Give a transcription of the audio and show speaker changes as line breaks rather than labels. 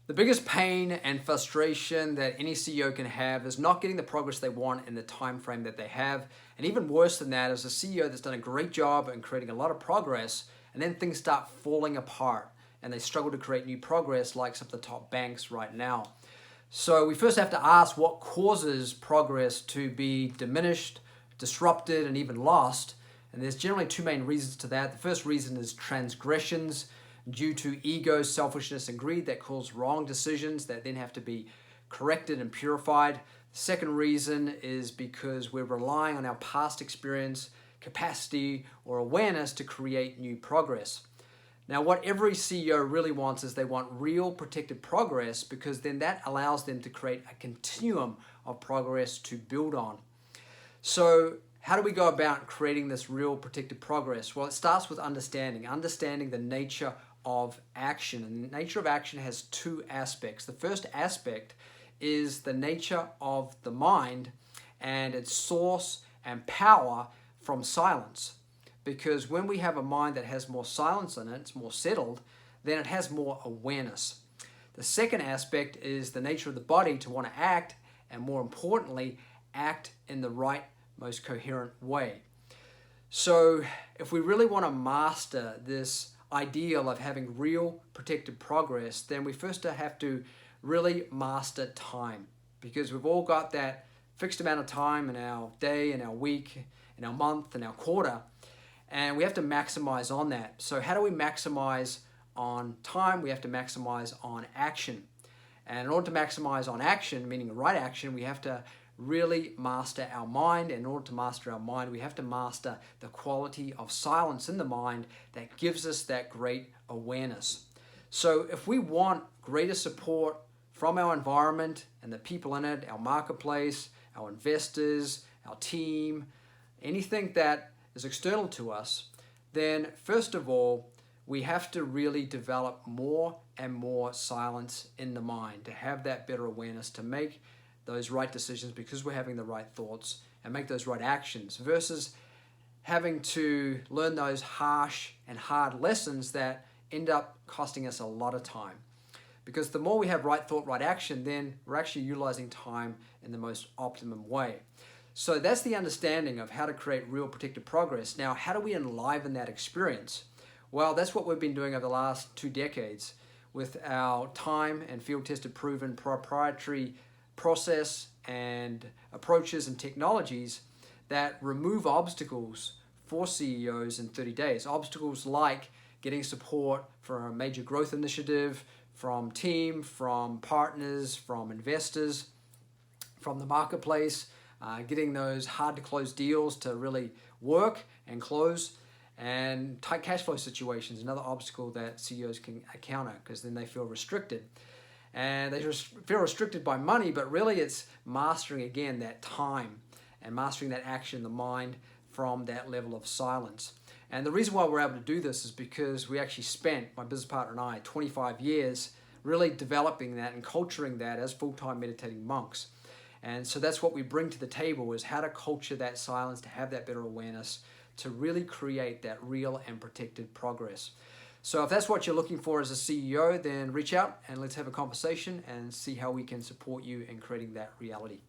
The biggest pain and frustration that any CEO can have is not getting the progress they want in the time frame that they have. And even worse than that is a CEO that's done a great job in creating a lot of progress, and then things start falling apart and they struggle to create new progress like some of the top banks right now. So we first have to ask what causes progress to be diminished, disrupted, and even lost. And there's generally two main reasons to that. The first reason is transgressions due to ego, selfishness, and greed that cause wrong decisions that then have to be corrected and purified. The second reason is because we're relying on our past experience, capacity, or awareness to create new progress. Now, what every CEO really wants is they want real protected progress, because then that allows them to create a continuum of progress to build on. So how do we go about creating this real protected progress? Well, it starts with understanding the nature of action. And the nature of action has two aspects. The first aspect is the nature of the mind and its source and power from silence. Because when we have a mind that has more silence in it, it's more settled, then it has more awareness. The second aspect is the nature of the body to want to act, and more importantly, act in the right, most coherent way. So if we really want to master this ideal of having real protected progress, then we first have to really master time, because we've all got that fixed amount of time in our day, in our week, in our month, in our quarter, and we have to maximize on that. So how do we maximize on time? We have to maximize on action. And in order to maximize on action, meaning the right action, we have to really master our mind. In order to master our mind, we have to master the quality of silence in the mind that gives us that great awareness. So if we want greater support from our environment and the people in it, our marketplace, our investors, our team, anything that is external to us, then first of all, we have to really develop more and more silence in the mind to have that better awareness, to make those right decisions because we're having the right thoughts, and make those right actions, versus having to learn those harsh and hard lessons that end up costing us a lot of time. Because the more we have right thought, right action, then we're actually utilizing time in the most optimum way. So that's the understanding of how to create real protected progress. Now, how do we enliven that experience? Well, that's what we've been doing over the last 2 decades with our time and field-tested, proven proprietary process and approaches and technologies that remove obstacles for CEOs in 30 days. Obstacles like getting support for a major growth initiative, from team, from partners, from investors, from the marketplace, getting those hard to close deals to really work and close, and tight cash flow situations, another obstacle that CEOs can encounter, because then they feel restricted. And they feel restricted by money, but really it's mastering, again, that time and mastering that action in the mind from that level of silence. And the reason why we're able to do this is because we actually spent, my business partner and I, 25 years really developing that and culturing that as full-time meditating monks. And so that's what we bring to the table, is how to culture that silence, to have that better awareness, to really create that real and protected progress. So if that's what you're looking for as a CEO, then reach out and let's have a conversation and see how we can support you in creating that reality.